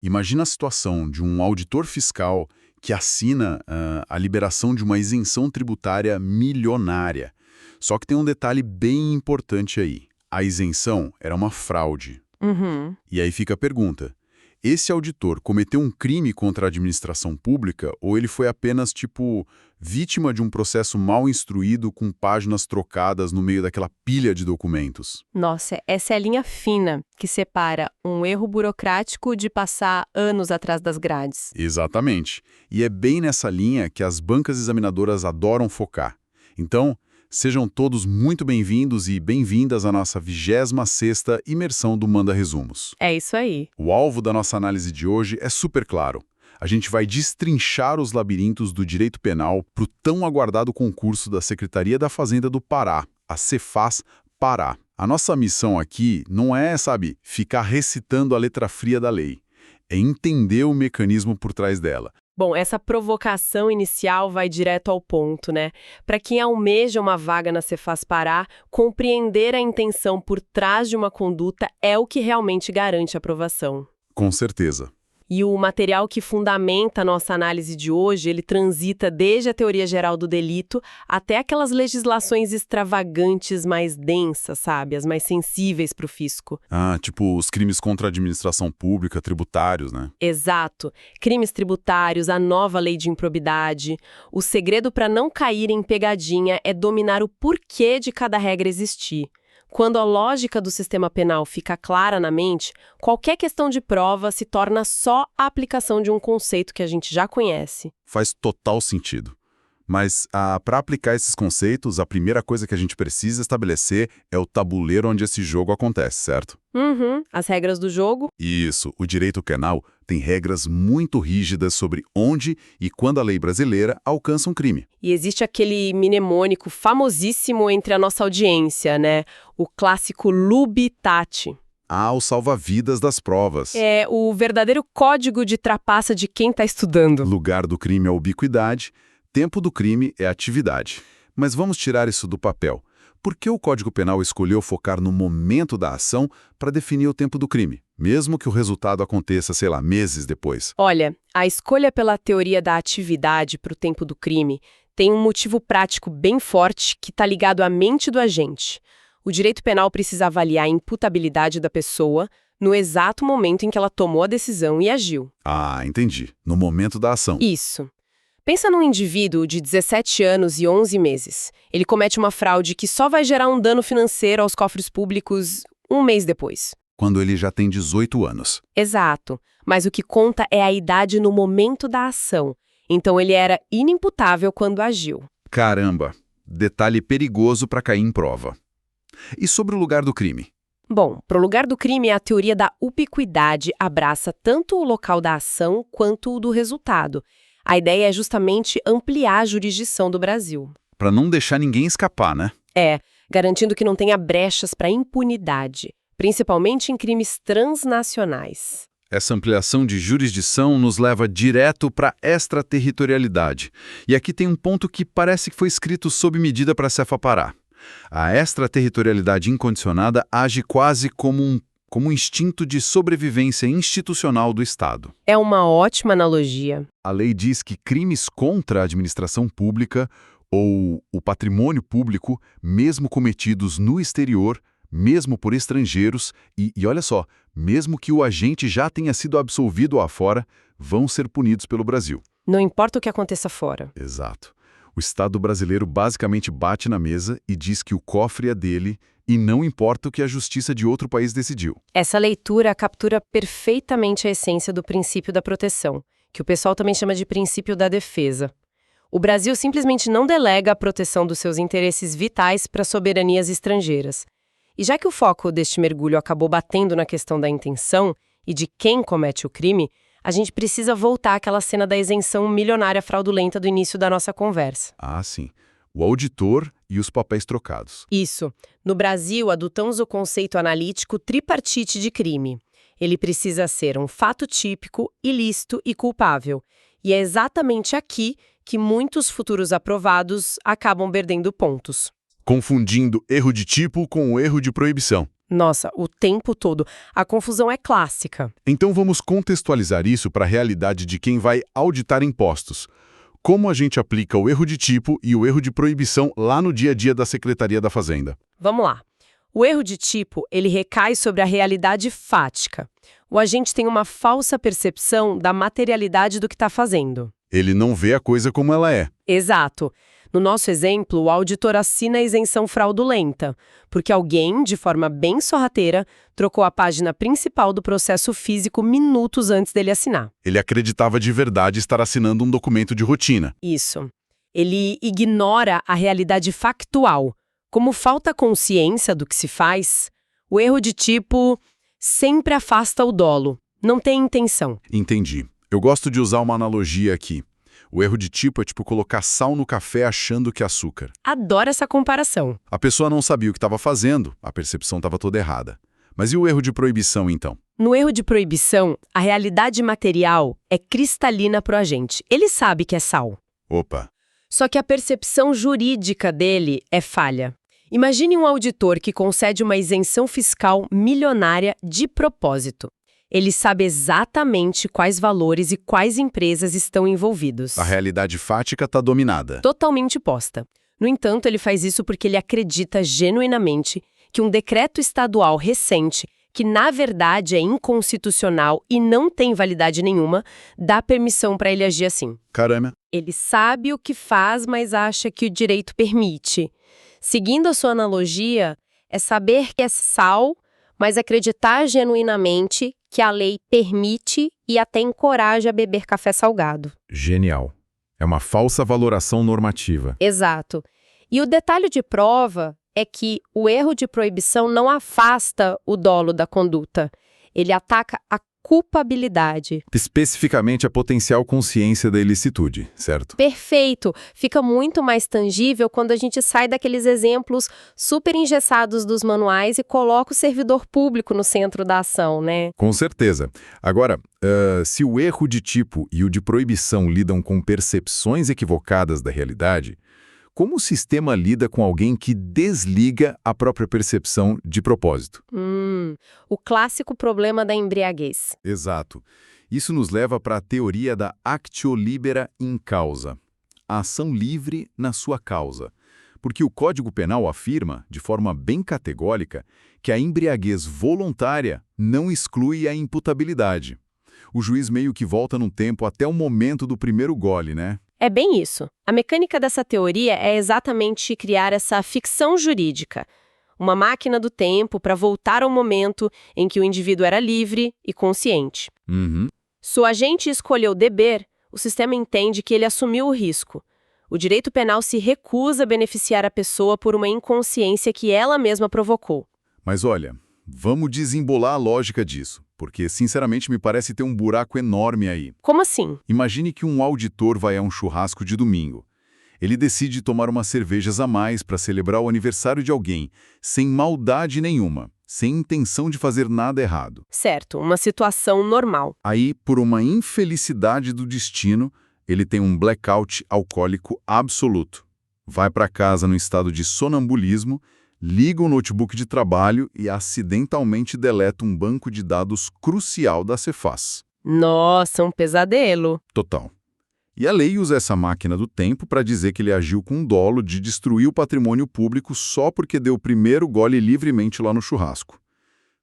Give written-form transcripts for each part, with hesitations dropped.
Imagina a situação de um auditor fiscal que assina a liberação de uma isenção tributária milionária. Só que tem um detalhe bem importante aí. A isenção era uma fraude. Uhum. E aí fica a pergunta: esse auditor cometeu um crime contra a administração pública ou ele foi apenas, vítima de um processo mal instruído com páginas trocadas no meio daquela pilha de documentos? Nossa, essa é a linha fina que separa um erro burocrático de passar anos atrás das grades. Exatamente. E é bem nessa linha que as bancas examinadoras adoram focar. Então, sejam todos muito bem-vindos e bem-vindas à nossa 26ª imersão do Manda Resumos. É isso aí. O alvo da nossa análise de hoje é super claro. A gente vai destrinchar os labirintos do direito penal para o tão aguardado concurso da Secretaria da Fazenda do Pará, a Cefaz Pará. A nossa missão aqui não é, ficar recitando a letra fria da lei. É entender o mecanismo por trás dela. Bom, essa provocação inicial vai direto ao ponto, né? Para quem almeja uma vaga na Cefaz Pará, compreender a intenção por trás de uma conduta é o que realmente garante a aprovação. Com certeza. E o material que fundamenta a nossa análise de hoje, ele transita desde a teoria geral do delito até aquelas legislações extravagantes mais densas, as mais sensíveis para o fisco. Tipo os crimes contra a administração pública, tributários, né? Exato. Crimes tributários, a nova lei de improbidade. O segredo para não cair em pegadinha é dominar o porquê de cada regra existir. Quando a lógica do sistema penal fica clara na mente, qualquer questão de prova se torna só a aplicação de um conceito que a gente já conhece. Faz total sentido. Mas, para aplicar esses conceitos, a primeira coisa que a gente precisa estabelecer é o tabuleiro onde esse jogo acontece, certo? Uhum. As regras do jogo? Isso. O direito penal tem regras muito rígidas sobre onde e quando a lei brasileira alcança um crime. E existe aquele mnemônico famosíssimo entre a nossa audiência, né? O clássico Lubitate. O salva-vidas das provas. É o verdadeiro código de trapaça de quem está estudando. Lugar do crime é ubiquidade, tempo do crime é atividade. Mas vamos tirar isso do papel. Por que o Código Penal escolheu focar no momento da ação para definir o tempo do crime, mesmo que o resultado aconteça, meses depois? Olha, a escolha pela teoria da atividade para o tempo do crime tem um motivo prático bem forte que está ligado à mente do agente. O direito penal precisa avaliar a imputabilidade da pessoa no exato momento em que ela tomou a decisão e agiu. Entendi. No momento da ação. Isso. Pensa num indivíduo de 17 anos e 11 meses. Ele comete uma fraude que só vai gerar um dano financeiro aos cofres públicos um mês depois. Quando ele já tem 18 anos. Exato. Mas o que conta é a idade no momento da ação. Então ele era inimputável quando agiu. Caramba! Detalhe perigoso para cair em prova. E sobre o lugar do crime? Bom, para o lugar do crime, a teoria da ubiquidade abraça tanto o local da ação quanto o do resultado. A ideia é justamente ampliar a jurisdição do Brasil. Para não deixar ninguém escapar, né? Garantindo que não tenha brechas para impunidade, principalmente em crimes transnacionais. Essa ampliação de jurisdição nos leva direto para a extraterritorialidade. E aqui tem um ponto que parece que foi escrito sob medida para a Cefa Pará. A extraterritorialidade incondicionada age quase como um instinto de sobrevivência institucional do Estado. É uma ótima analogia. A lei diz que crimes contra a administração pública ou o patrimônio público, mesmo cometidos no exterior, mesmo por estrangeiros, e olha só, mesmo que o agente já tenha sido absolvido afora, vão ser punidos pelo Brasil. Não importa o que aconteça fora. Exato. O Estado brasileiro basicamente bate na mesa e diz que o cofre é dele e não importa o que a justiça de outro país decidiu. Essa leitura captura perfeitamente a essência do princípio da proteção, que o pessoal também chama de princípio da defesa. O Brasil simplesmente não delega a proteção dos seus interesses vitais para soberanias estrangeiras. E já que o foco deste mergulho acabou batendo na questão da intenção e de quem comete o crime, a gente precisa voltar àquela cena da isenção milionária fraudulenta do início da nossa conversa. Sim. O auditor e os papéis trocados. Isso. No Brasil, adotamos o conceito analítico tripartite de crime. Ele precisa ser um fato típico, ilícito e culpável. E é exatamente aqui que muitos futuros aprovados acabam perdendo pontos. Confundindo erro de tipo com o erro de proibição. Nossa, o tempo todo. A confusão é clássica. Então vamos contextualizar isso para a realidade de quem vai auditar impostos. Como a gente aplica o erro de tipo e o erro de proibição lá no dia a dia da Secretaria da Fazenda? Vamos lá. O erro de tipo, ele recai sobre a realidade fática. O agente tem uma falsa percepção da materialidade do que está fazendo. Ele não vê a coisa como ela é. Exato. No nosso exemplo, o auditor assina a isenção fraudulenta, porque alguém, de forma bem sorrateira, trocou a página principal do processo físico minutos antes dele assinar. Ele acreditava de verdade estar assinando um documento de rotina. Isso. Ele ignora a realidade factual. Como falta consciência do que se faz, o erro de tipo sempre afasta o dolo, não tem intenção. Entendi. Eu gosto de usar uma analogia aqui. O erro de tipo é tipo colocar sal no café achando que é açúcar. Adoro essa comparação. A pessoa não sabia o que estava fazendo, a percepção estava toda errada. Mas e o erro de proibição, então? No erro de proibição, a realidade material é cristalina para o agente. Ele sabe que é sal. Opa! Só que a percepção jurídica dele é falha. Imagine um auditor que concede uma isenção fiscal milionária de propósito. Ele sabe exatamente quais valores e quais empresas estão envolvidos. A realidade fática está dominada. Totalmente posta. No entanto, ele faz isso porque ele acredita genuinamente que um decreto estadual recente, que na verdade é inconstitucional e não tem validade nenhuma, dá permissão para ele agir assim. Caramba! Ele sabe o que faz, mas acha que o direito permite. Seguindo a sua analogia, é saber que é sal, mas acreditar genuinamente que a lei permite e até encoraja a beber café salgado. Genial. É uma falsa valoração normativa. Exato. E o detalhe de prova é que o erro de proibição não afasta o dolo da conduta. Ele ataca a culpabilidade. Especificamente a potencial consciência da ilicitude, certo? Perfeito! Fica muito mais tangível quando a gente sai daqueles exemplos super engessados dos manuais e coloca o servidor público no centro da ação, né? Com certeza. Agora, se o erro de tipo e o de proibição lidam com percepções equivocadas da realidade, como o sistema lida com alguém que desliga a própria percepção de propósito? O clássico problema da embriaguez. Exato. Isso nos leva para a teoria da actio libera in causa, a ação livre na sua causa. Porque o Código Penal afirma, de forma bem categórica, que a embriaguez voluntária não exclui a imputabilidade. O juiz meio que volta no tempo até o momento do primeiro gole, né? É bem isso. A mecânica dessa teoria é exatamente criar essa ficção jurídica, uma máquina do tempo para voltar ao momento em que o indivíduo era livre e consciente. Se o agente escolheu beber, o sistema entende que ele assumiu o risco. O direito penal se recusa a beneficiar a pessoa por uma inconsciência que ela mesma provocou. Mas olha, vamos desembolar a lógica disso, porque sinceramente me parece ter um buraco enorme aí. Como assim? Imagine que um auditor vai a um churrasco de domingo. Ele decide tomar umas cervejas a mais para celebrar o aniversário de alguém, sem maldade nenhuma, sem intenção de fazer nada errado. Certo, uma situação normal. Aí, por uma infelicidade do destino, ele tem um blackout alcoólico absoluto. Vai para casa no estado de sonambulismo, liga o notebook de trabalho e acidentalmente deleta um banco de dados crucial da Cefaz. Nossa, um pesadelo. Total. E a lei usa essa máquina do tempo para dizer que ele agiu com dolo de destruir o patrimônio público só porque deu o primeiro gole livremente lá no churrasco.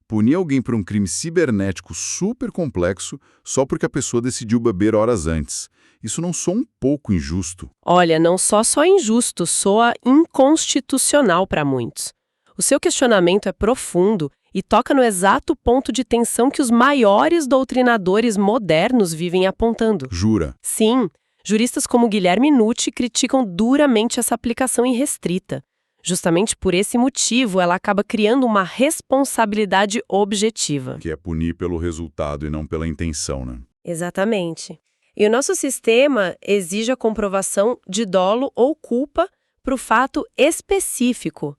Punir alguém por um crime cibernético super complexo só porque a pessoa decidiu beber horas antes. Isso não soa um pouco injusto? Olha, não só injusto, soa inconstitucional para muitos. O seu questionamento é profundo e toca no exato ponto de tensão que os maiores doutrinadores modernos vivem apontando. Jura? Sim, juristas como Guilherme Nucci criticam duramente essa aplicação irrestrita. Justamente por esse motivo, ela acaba criando uma responsabilidade objetiva. Que é punir pelo resultado e não pela intenção, né? Exatamente. E o nosso sistema exige a comprovação de dolo ou culpa para o fato específico.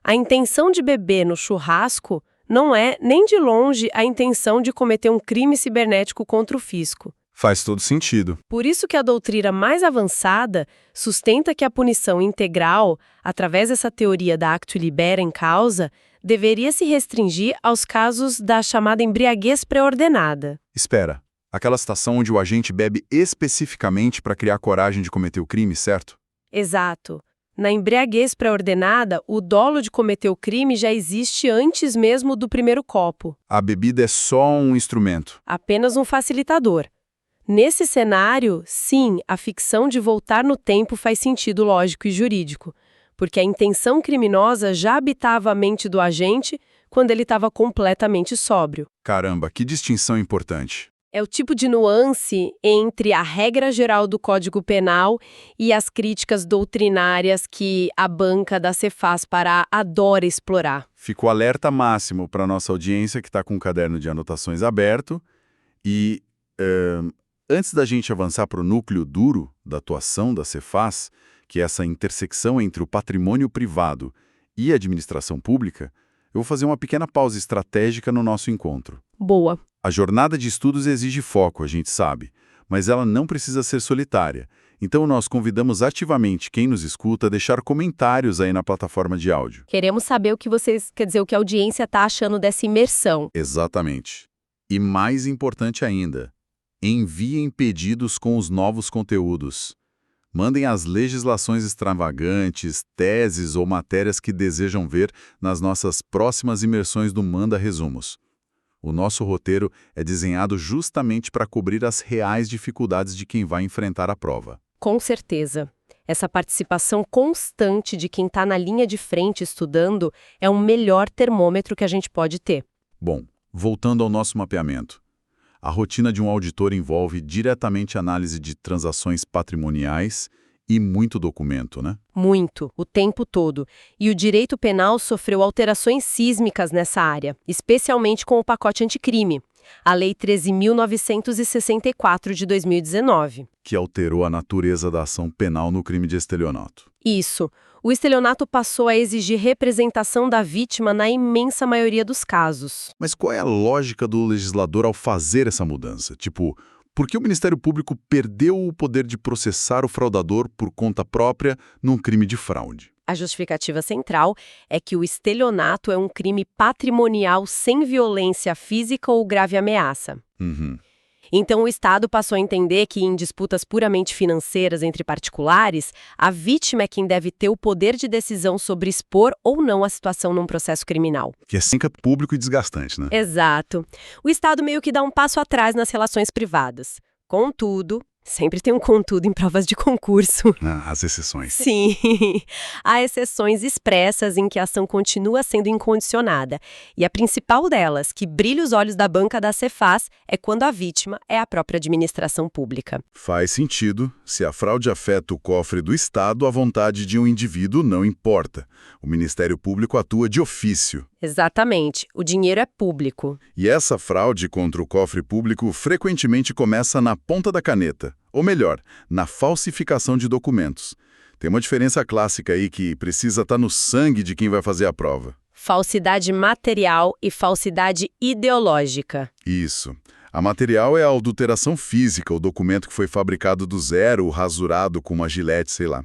A intenção de beber no churrasco não é, nem de longe, a intenção de cometer um crime cibernético contra o fisco. Faz todo sentido. Por isso que a doutrina mais avançada sustenta que a punição integral, através dessa teoria da actio libera in causa, deveria se restringir aos casos da chamada embriaguez pré-ordenada. Espera, aquela situação onde o agente bebe especificamente para criar coragem de cometer o crime, certo? Exato. Na embriaguez pré-ordenada, o dolo de cometer o crime já existe antes mesmo do primeiro copo. A bebida é só um instrumento. Apenas um facilitador. Nesse cenário, sim, a ficção de voltar no tempo faz sentido lógico e jurídico, porque a intenção criminosa já habitava a mente do agente quando ele estava completamente sóbrio. Caramba, que distinção importante. É o tipo de nuance entre a regra geral do Código Penal e as críticas doutrinárias que a banca da Cefaz Pará adora explorar. Ficou alerta máximo para nossa audiência que está com o caderno de anotações aberto. E antes da gente avançar para o núcleo duro da atuação da Cefaz, que é essa intersecção entre o patrimônio privado e a administração pública, eu vou fazer uma pequena pausa estratégica no nosso encontro. Boa. A jornada de estudos exige foco, a gente sabe, mas ela não precisa ser solitária. Então nós convidamos ativamente quem nos escuta a deixar comentários aí na plataforma de áudio. Queremos saber o que o que a audiência está achando dessa imersão. Exatamente. E mais importante ainda, enviem pedidos com os novos conteúdos. Mandem as legislações extravagantes, teses ou matérias que desejam ver nas nossas próximas imersões do Manda Resumos. O nosso roteiro é desenhado justamente para cobrir as reais dificuldades de quem vai enfrentar a prova. Com certeza. Essa participação constante de quem está na linha de frente estudando é o melhor termômetro que a gente pode ter. Bom, voltando ao nosso mapeamento. A rotina de um auditor envolve diretamente análise de transações patrimoniais e muito documento, né? Muito, o tempo todo. E o direito penal sofreu alterações sísmicas nessa área, especialmente com o pacote anticrime, a Lei 13.964 de 2019. Que alterou a natureza da ação penal no crime de estelionato. Isso. O estelionato passou a exigir representação da vítima na imensa maioria dos casos. Mas qual é a lógica do legislador ao fazer essa mudança? Tipo, por que o Ministério Público perdeu o poder de processar o fraudador por conta própria num crime de fraude? A justificativa central é que o estelionato é um crime patrimonial sem violência física ou grave ameaça. Então, o Estado passou a entender que, em disputas puramente financeiras entre particulares, a vítima é quem deve ter o poder de decisão sobre expor ou não a situação num processo criminal. Que é sempre público e desgastante, né? Exato. O Estado meio que dá um passo atrás nas relações privadas. Contudo, sempre tem um contudo em provas de concurso. As exceções. Sim, há exceções expressas em que a ação continua sendo incondicionada. E a principal delas, que brilha os olhos da banca da Cefaz, é quando a vítima é a própria administração pública. Faz sentido. Se a fraude afeta o cofre do Estado, a vontade de um indivíduo não importa. O Ministério Público atua de ofício. Exatamente. O dinheiro é público. E essa fraude contra o cofre público frequentemente começa na ponta da caneta. Ou melhor, na falsificação de documentos. Tem uma diferença clássica aí que precisa estar no sangue de quem vai fazer a prova. Falsidade material e falsidade ideológica. Isso. A material é a adulteração física, o documento que foi fabricado do zero, rasurado com uma gilete, sei lá.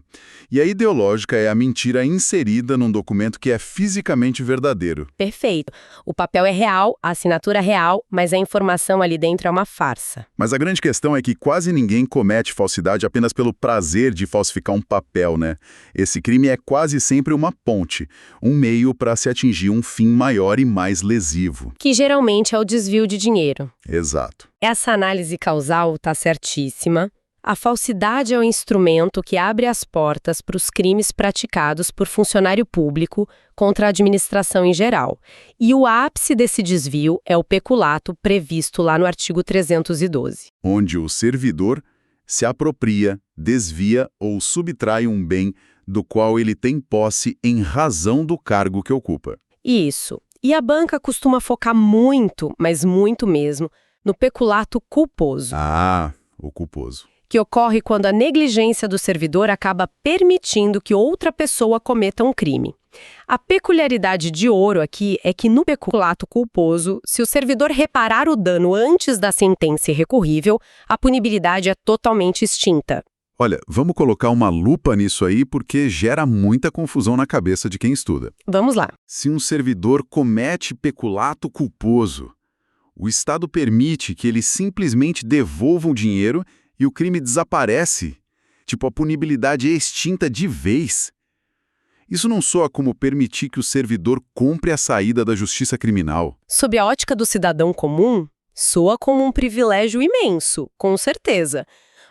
E a ideológica é a mentira inserida num documento que é fisicamente verdadeiro. Perfeito. O papel é real, a assinatura é real, mas a informação ali dentro é uma farsa. Mas a grande questão é que quase ninguém comete falsidade apenas pelo prazer de falsificar um papel, né? Esse crime é quase sempre uma ponte, um meio para se atingir um fim maior e mais lesivo. Que geralmente é o desvio de dinheiro. Exato. Essa análise causal está certíssima. A falsidade é o instrumento que abre as portas para os crimes praticados por funcionário público contra a administração em geral. E o ápice desse desvio é o peculato previsto lá no artigo 312. Onde o servidor se apropria, desvia ou subtrai um bem do qual ele tem posse em razão do cargo que ocupa. Isso. E a banca costuma focar muito, mas muito mesmo, no peculato culposo. O culposo. Que ocorre quando a negligência do servidor acaba permitindo que outra pessoa cometa um crime. A peculiaridade de ouro aqui é que no peculato culposo, se o servidor reparar o dano antes da sentença irrecorrível, a punibilidade é totalmente extinta. Olha, vamos colocar uma lupa nisso aí porque gera muita confusão na cabeça de quem estuda. Vamos lá. Se um servidor comete peculato culposo, o Estado permite que eles simplesmente devolvam o dinheiro e o crime desaparece. Tipo, a punibilidade é extinta de vez. Isso não soa como permitir que o servidor compre a saída da justiça criminal. Sob a ótica do cidadão comum, soa como um privilégio imenso, com certeza.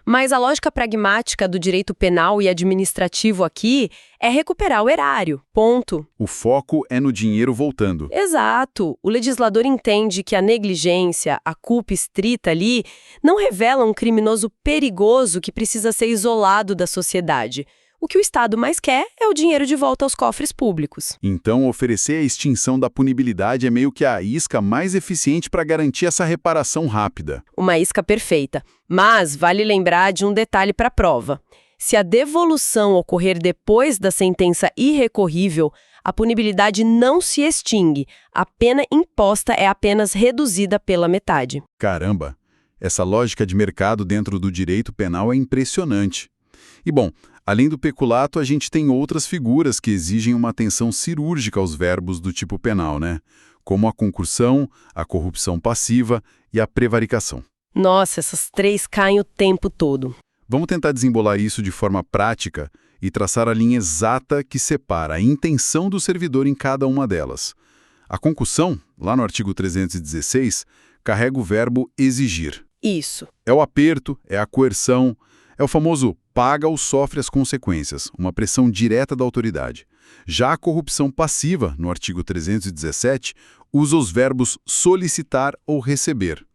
Mas a lógica pragmática do direito penal e administrativo aqui é recuperar o erário, ponto. O foco é no dinheiro voltando. Exato. O legislador entende que a negligência, a culpa estrita ali, não revela um criminoso perigoso que precisa ser isolado da sociedade. O que o Estado mais quer é o dinheiro de volta aos cofres públicos. Então, oferecer a extinção da punibilidade é meio que a isca mais eficiente para garantir essa reparação rápida. Uma isca perfeita. Mas vale lembrar de um detalhe para a prova. Se a devolução ocorrer depois da sentença irrecorrível, a punibilidade não se extingue. A pena imposta é apenas reduzida pela metade. Caramba, essa lógica de mercado dentro do direito penal é impressionante. E bom, além do peculato, a gente tem outras figuras que exigem uma atenção cirúrgica aos verbos do tipo penal, né? Como a concussão, a corrupção passiva e a prevaricação. Nossa, essas três caem o tempo todo. Vamos tentar desembolar isso de forma prática e traçar a linha exata que separa a intenção do servidor em cada uma delas. A concussão, lá no artigo 316, carrega o verbo exigir. Isso. É o aperto, é a coerção, é o famoso paga ou sofre as consequências, uma pressão direta da autoridade. Já a corrupção passiva, no artigo 317, usa os verbos solicitar ou receber.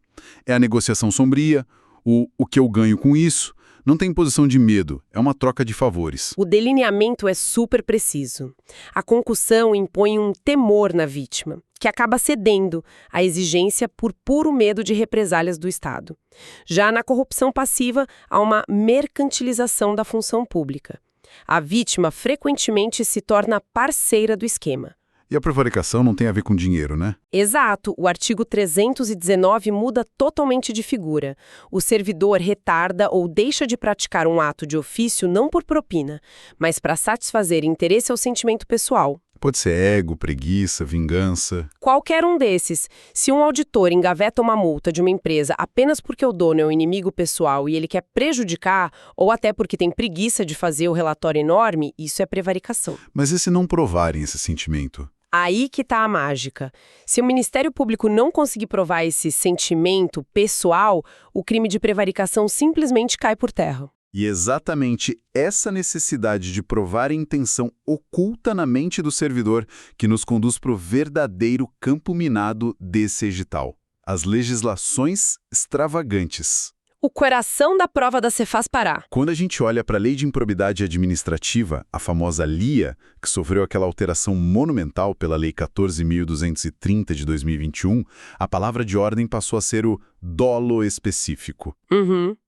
É a negociação sombria, o que eu ganho com isso, não tem posição de medo, é uma troca de favores. O delineamento é super preciso. A concussão impõe um temor na vítima, que acaba cedendo à exigência por puro medo de represálias do Estado. Já na corrupção passiva, há uma mercantilização da função pública. A vítima frequentemente se torna parceira do esquema. E a prevaricação não tem a ver com dinheiro, né? Exato, o artigo 319 muda totalmente de figura. O servidor retarda ou deixa de praticar um ato de ofício não por propina, mas para satisfazer interesse ou sentimento pessoal. Pode ser ego, preguiça, vingança. Qualquer um desses. Se um auditor engaveta uma multa de uma empresa apenas porque o dono é um inimigo pessoal e ele quer prejudicar, ou até porque tem preguiça de fazer o relatório enorme, isso é prevaricação. Mas e se não provarem esse sentimento? Aí que tá a mágica. Se o Ministério Público não conseguir provar esse sentimento pessoal, o crime de prevaricação simplesmente cai por terra. E exatamente essa necessidade de provar a intenção oculta na mente do servidor que nos conduz para o verdadeiro campo minado desse edital. As legislações extravagantes. O coração da prova da Cefaz-Pará. Quando a gente olha para a Lei de Improbidade Administrativa, a famosa LIA, que sofreu aquela alteração monumental pela Lei 14.230 de 2021, a palavra de ordem passou a ser o dolo específico.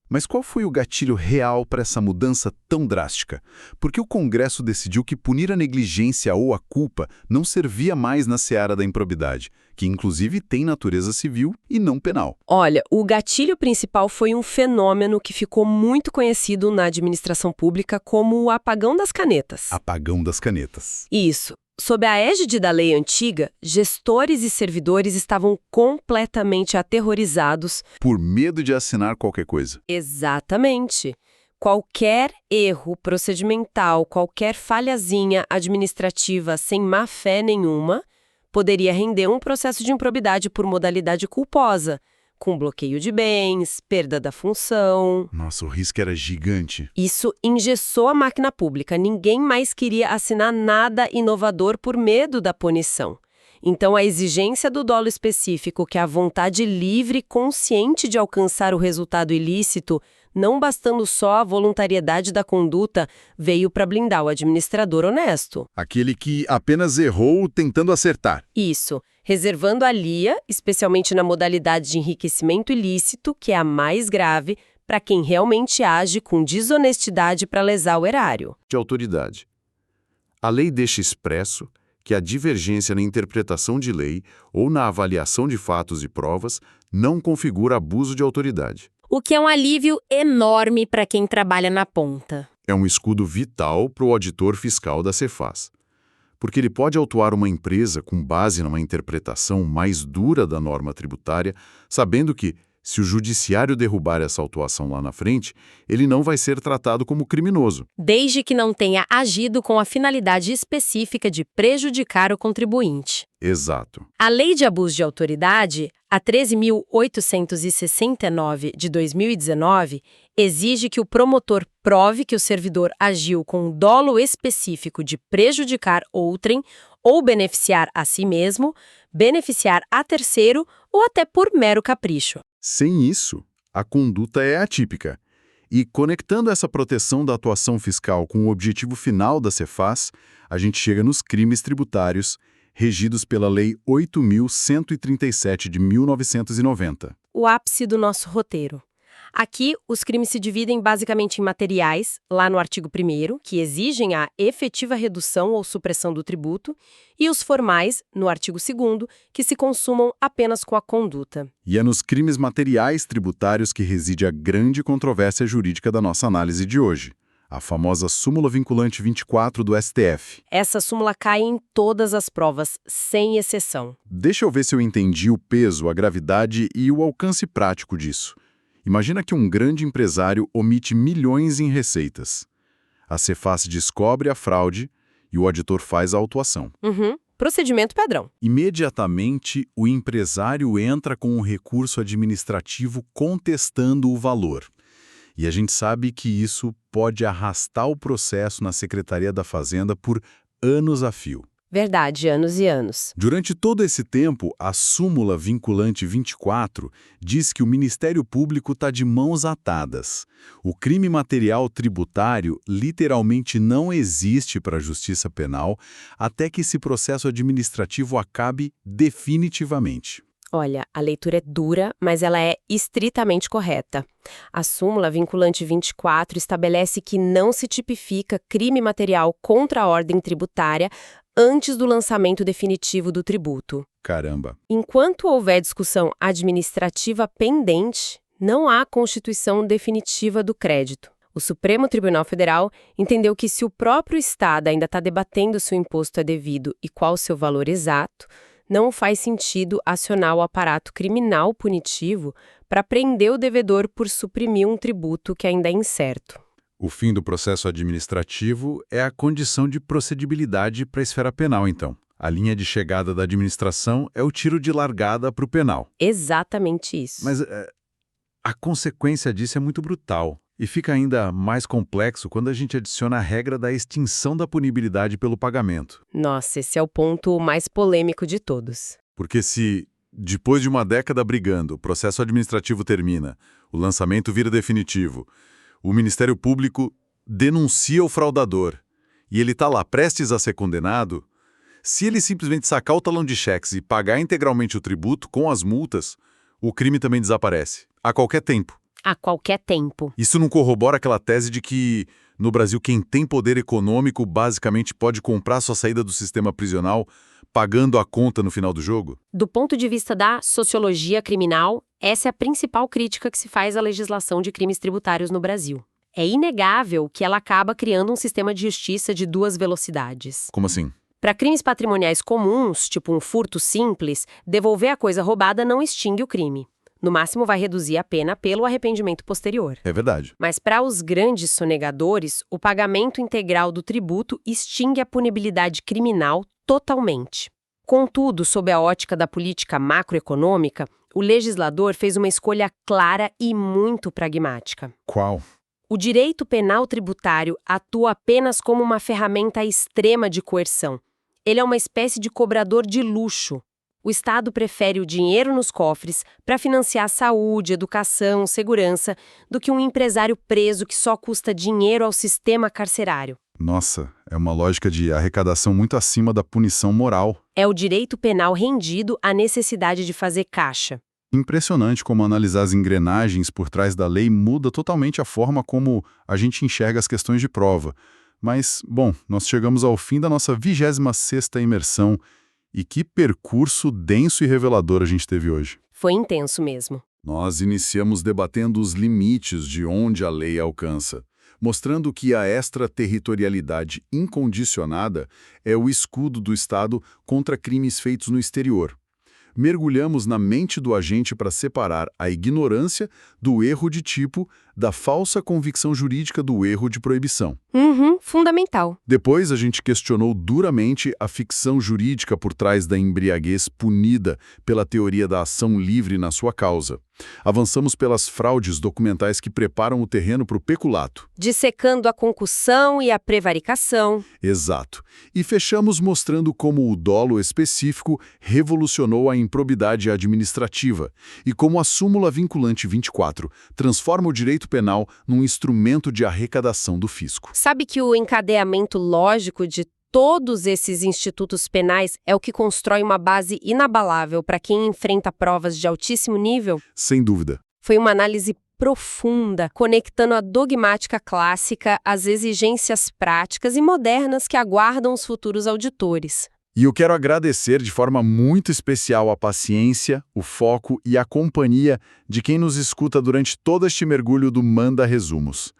Mas qual foi o gatilho real para essa mudança tão drástica? Porque o Congresso decidiu que punir a negligência ou a culpa não servia mais na seara da improbidade, que inclusive tem natureza civil e não penal. Olha, o gatilho principal foi um fenômeno que ficou muito conhecido na administração pública como o apagão das canetas. Apagão das canetas. Isso. Sob a égide da lei antiga, gestores e servidores estavam completamente aterrorizados. Por medo de assinar qualquer coisa. Exatamente. Qualquer erro procedimental, qualquer falhazinha administrativa sem má-fé nenhuma, poderia render um processo de improbidade por modalidade culposa, com bloqueio de bens, perda da função. Nossa, o risco era gigante. Isso engessou a máquina pública. Ninguém mais queria assinar nada inovador por medo da punição. Então, a exigência do dolo específico, que é a vontade livre e consciente de alcançar o resultado ilícito, não bastando só a voluntariedade da conduta, veio para blindar o administrador honesto. Aquele que apenas errou tentando acertar. Isso, reservando a LIA, especialmente na modalidade de enriquecimento ilícito, que é a mais grave, para quem realmente age com desonestidade para lesar o erário. De autoridade. A lei deixa expresso que a divergência na interpretação de lei ou na avaliação de fatos e provas não configura abuso de autoridade. o que é um alívio enorme para quem trabalha na ponta. É um escudo vital para o auditor fiscal da Cefaz, porque ele pode autuar uma empresa com base numa interpretação mais dura da norma tributária, sabendo que, se o judiciário derrubar essa autuação lá na frente, ele não vai ser tratado como criminoso. Desde que não tenha agido com a finalidade específica de prejudicar o contribuinte. Exato. A Lei de Abuso de Autoridade, a 13.869 de 2019, exige que o promotor prove que o servidor agiu com dolo específico de prejudicar outrem ou beneficiar a si mesmo, beneficiar a terceiro ou até por mero capricho. Sem isso, a conduta é atípica. E conectando essa proteção da atuação fiscal com o objetivo final da Cefaz, a gente chega nos crimes tributários regidos pela Lei 8.137 de 1990. O ápice do nosso roteiro. Aqui, os crimes se dividem basicamente em materiais, lá no artigo 1º, que exigem a efetiva redução ou supressão do tributo, e os formais, no artigo 2º, que se consumam apenas com a conduta. E é nos crimes materiais tributários que reside a grande controvérsia jurídica da nossa análise de hoje, a famosa súmula vinculante 24 do STF. Essa súmula cai em todas as provas, sem exceção. Deixa eu ver se eu entendi o peso, a gravidade e o alcance prático disso. Imagina que um grande empresário omite milhões em receitas. A Cefaz descobre a fraude e o auditor faz a autuação. Procedimento padrão. Imediatamente, o empresário entra com um recurso administrativo contestando o valor. E a gente sabe que isso pode arrastar o processo na Secretaria da Fazenda por anos a fio. Verdade, anos e anos. Durante todo esse tempo, a súmula vinculante 24 diz que o Ministério Público está de mãos atadas. O crime material tributário literalmente não existe para a Justiça Penal até que esse processo administrativo acabe definitivamente. Olha, a leitura é dura, mas ela é estritamente correta. A súmula vinculante 24 estabelece que não se tipifica crime material contra a ordem tributária antes do lançamento definitivo do tributo. Caramba! Enquanto houver discussão administrativa pendente, não há constituição definitiva do crédito. O Supremo Tribunal Federal entendeu que se o próprio Estado ainda está debatendo se o imposto é devido e qual o seu valor exato, não faz sentido acionar o aparato criminal punitivo para prender o devedor por suprimir um tributo que ainda é incerto. O fim do processo administrativo é a condição de procedibilidade para a esfera penal, então. A linha de chegada da administração é o tiro de largada para o penal. Exatamente isso. Mas a consequência disso é muito brutal. E fica ainda mais complexo quando a gente adiciona a regra da extinção da punibilidade pelo pagamento. Nossa, esse é o ponto mais polêmico de todos. Porque se, depois de uma década brigando, o processo administrativo termina, o lançamento vira definitivo, o Ministério Público denuncia o fraudador e ele está lá prestes a ser condenado, se ele simplesmente sacar o talão de cheques e pagar integralmente o tributo com as multas, o crime também desaparece, a qualquer tempo. A qualquer tempo. Isso não corrobora aquela tese de que, no Brasil, quem tem poder econômico basicamente pode comprar sua saída do sistema prisional pagando a conta no final do jogo? Do ponto de vista da sociologia criminal, essa é a principal crítica que se faz à legislação de crimes tributários no Brasil. É inegável que ela acaba criando um sistema de justiça de duas velocidades. Como assim? Para crimes patrimoniais comuns, tipo um furto simples, devolver a coisa roubada não extingue o crime. No máximo, vai reduzir a pena pelo arrependimento posterior. É verdade. Mas para os grandes sonegadores, o pagamento integral do tributo extingue a punibilidade criminal totalmente. Contudo, sob a ótica da política macroeconômica, o legislador fez uma escolha clara e muito pragmática. Qual? O direito penal tributário atua apenas como uma ferramenta extrema de coerção. Ele é uma espécie de cobrador de luxo. O Estado prefere o dinheiro nos cofres para financiar saúde, educação, segurança, do que um empresário preso que só custa dinheiro ao sistema carcerário. Nossa, é uma lógica de arrecadação muito acima da punição moral. É o direito penal rendido à necessidade de fazer caixa. Impressionante como analisar as engrenagens por trás da lei muda totalmente a forma como a gente enxerga as questões de prova. Mas, bom, nós chegamos ao fim da nossa 26ª imersão. E que percurso denso e revelador a gente teve hoje. Foi intenso mesmo. Nós iniciamos debatendo os limites de onde a lei alcança, mostrando que a extraterritorialidade incondicionada é o escudo do Estado contra crimes feitos no exterior. Mergulhamos na mente do agente para separar a ignorância do erro de tipo da falsa convicção jurídica do erro de proibição. Fundamental. Depois, a gente questionou duramente a ficção jurídica por trás da embriaguez punida pela teoria da ação livre na sua causa. Avançamos pelas fraudes documentais que preparam o terreno para o peculato. Dissecando a concussão e a prevaricação. Exato. E fechamos mostrando como o dolo específico revolucionou a improbidade administrativa e como a súmula vinculante 24 transforma o direito penal num instrumento de arrecadação do fisco. Sabe que o encadeamento lógico de todos esses institutos penais é o que constrói uma base inabalável para quem enfrenta provas de altíssimo nível? Sem dúvida. Foi uma análise profunda, conectando a dogmática clássica às exigências práticas e modernas que aguardam os futuros auditores. E eu quero agradecer de forma muito especial a paciência, o foco e a companhia de quem nos escuta durante todo este mergulho do Manda Resumos.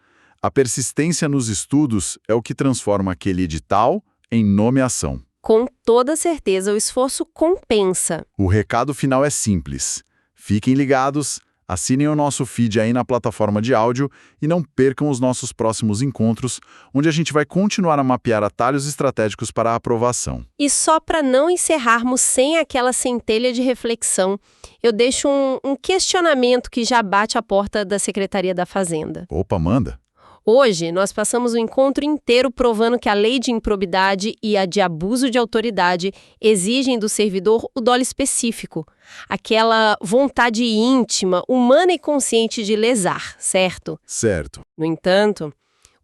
A persistência nos estudos é o que transforma aquele edital em nomeação. Com toda certeza, o esforço compensa. O recado final é simples. Fiquem ligados, assinem o nosso feed aí na plataforma de áudio e não percam os nossos próximos encontros, onde a gente vai continuar a mapear atalhos estratégicos para a aprovação. E só para não encerrarmos sem aquela centelha de reflexão, eu deixo um questionamento que já bate à porta da Secretaria da Fazenda. Opa, manda! Hoje, nós passamos o encontro inteiro provando que a lei de improbidade e a de abuso de autoridade exigem do servidor o dolo específico, aquela vontade íntima, humana e consciente de lesar, certo? Certo. No entanto,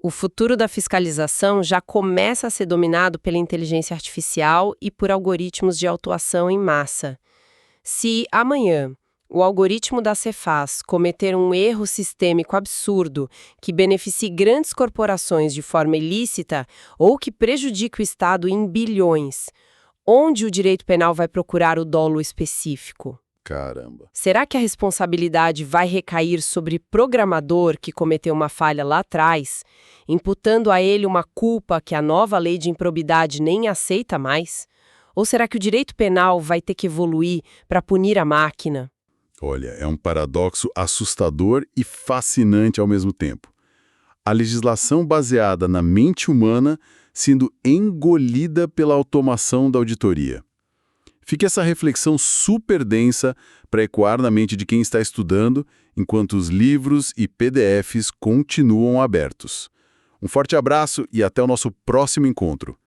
o futuro da fiscalização já começa a ser dominado pela inteligência artificial e por algoritmos de autuação em massa. Se amanhã o algoritmo da Cefaz cometer um erro sistêmico absurdo que beneficie grandes corporações de forma ilícita ou que prejudique o Estado em bilhões, onde o direito penal vai procurar o dolo específico? Caramba. Será que a responsabilidade vai recair sobre programador que cometeu uma falha lá atrás, imputando a ele uma culpa que a nova lei de improbidade nem aceita mais? Ou será que o direito penal vai ter que evoluir para punir a máquina? Olha, é um paradoxo assustador e fascinante ao mesmo tempo. A legislação baseada na mente humana sendo engolida pela automação da auditoria. Fica essa reflexão super densa para ecoar na mente de quem está estudando, enquanto os livros e PDFs continuam abertos. Um forte abraço e até o nosso próximo encontro.